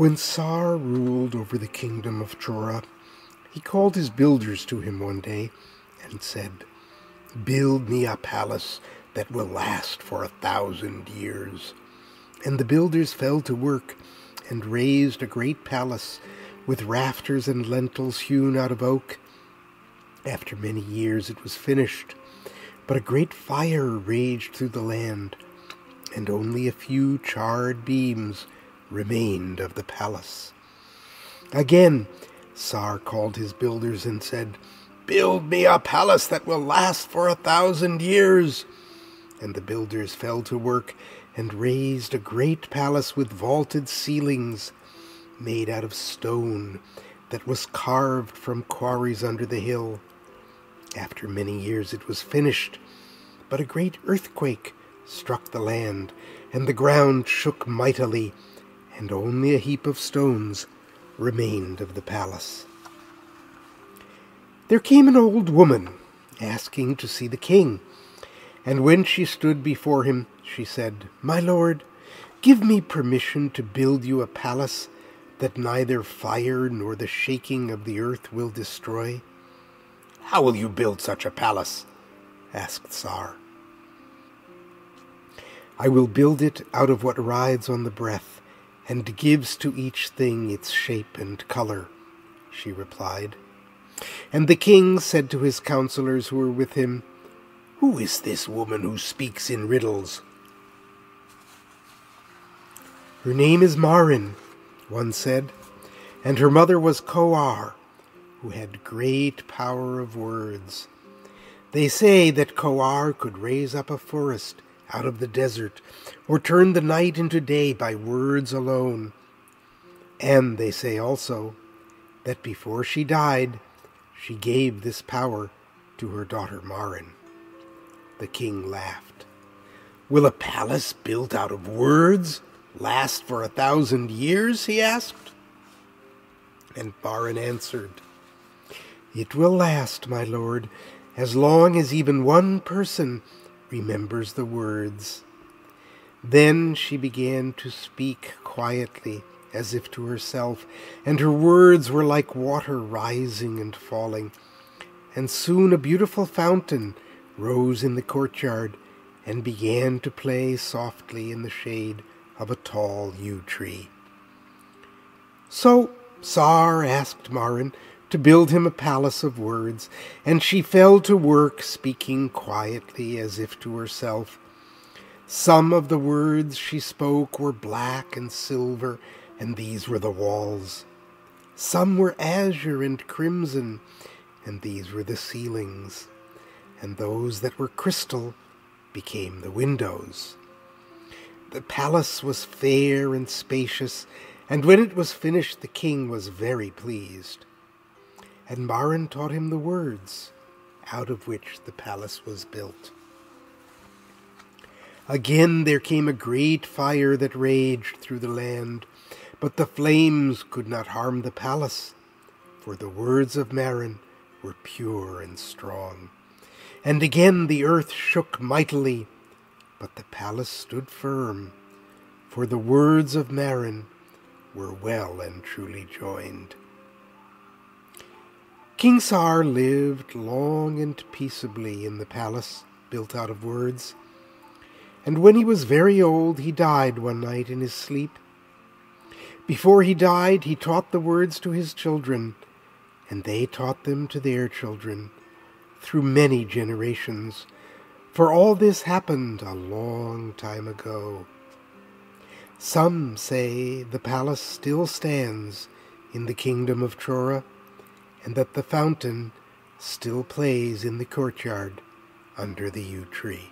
When Tsar ruled over the kingdom of Trora, he called his builders to him one day and said, "Build me a palace that will last for 1,000 years." And the builders fell to work and raised a great palace with rafters and lintels hewn out of oak. After many years it was finished, but a great fire raged through the land, and only a few charred beams remained of the palace. Again, Tsar called his builders and said, "Build me a palace that will last for 1,000 years." And the builders fell to work and raised a great palace with vaulted ceilings made out of stone that was carved from quarries under the hill. After many years it was finished, but a great earthquake struck the land, and the ground shook mightily, and only a heap of stones remained of the palace. There came an old woman, asking to see the king, and when she stood before him, she said, "My lord, give me permission to build you a palace that neither fire nor the shaking of the earth will destroy." "How will you build such a palace?" asked Tsar. "I will build it out of what rides on the breath and gives to each thing its shape and color," she replied. And the king said to his counselors who were with him, "Who is this woman who speaks in riddles?" "Her name is Marin," one said, "and her mother was Koar, who had great power of words. They say that Koar could raise up a forest out of the desert, or turn the night into day by words alone. And they say also that before she died, she gave this power to her daughter Marin." The king laughed. "Will a palace built out of words last for 1,000 years?" he asked. And Marin answered, "It will last, my lord, as long as even one person remembers the words." Then she began to speak quietly, as if to herself, and her words were like water rising and falling. And soon a beautiful fountain rose in the courtyard and began to play softly in the shade of a tall yew tree. So Tsar asked Marin to build him a palace of words, and she fell to work, speaking quietly as if to herself. Some of the words she spoke were black and silver, and these were the walls. Some were azure and crimson, and these were the ceilings. And those that were crystal became the windows. The palace was fair and spacious, and when it was finished the king was very pleased. And Marin taught him the words out of which the palace was built. Again there came a great fire that raged through the land, but the flames could not harm the palace, for the words of Marin were pure and strong. And again the earth shook mightily, but the palace stood firm, for the words of Marin were well and truly joined. King Tsar lived long and peaceably in the palace built out of words, and when he was very old he died one night in his sleep. Before he died he taught the words to his children, and they taught them to their children, through many generations, for all this happened a long time ago. Some say the palace still stands in the kingdom of Trora, and that the fountain still plays in the courtyard under the yew tree.